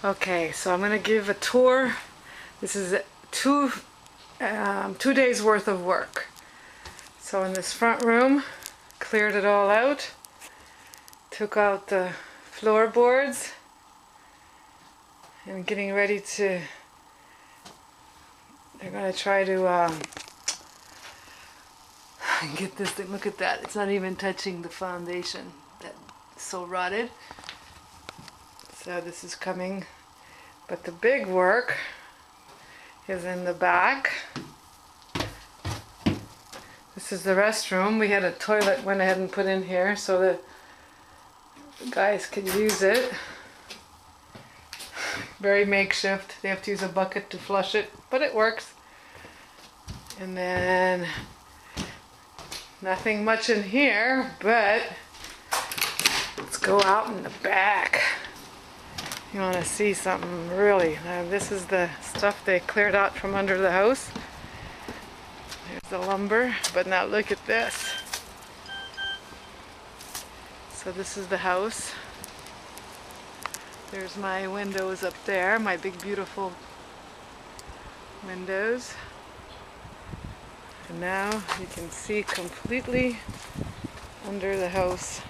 Okay, so I'm gonna give a tour. This is two days worth of work. So in this front room, cleared it all out, took out the floorboards, and getting ready to. They're gonna try to get this thing. Look at that! It's not even touching the foundation. That's so rotted. So this is coming, but the big work is in the back. This is the restroom. We had a toilet went ahead and put in here so that the guys could use it. Very makeshift. They have to use a bucket to flush it, but it works. And then nothing much in here, but let's go out in the back. You want to see something really. This is the stuff they cleared out from under the house. There's the lumber, but now look at this. So this is the house. There's my windows up there, my big beautiful windows. And now you can see completely under the house.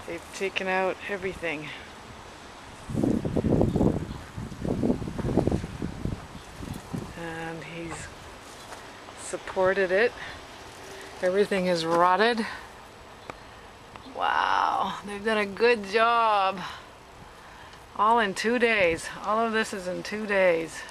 They've taken out everything. And he's supported it. Everything is rotted. Wow, they've done a good job. All in 2 days. All of this is in 2 days.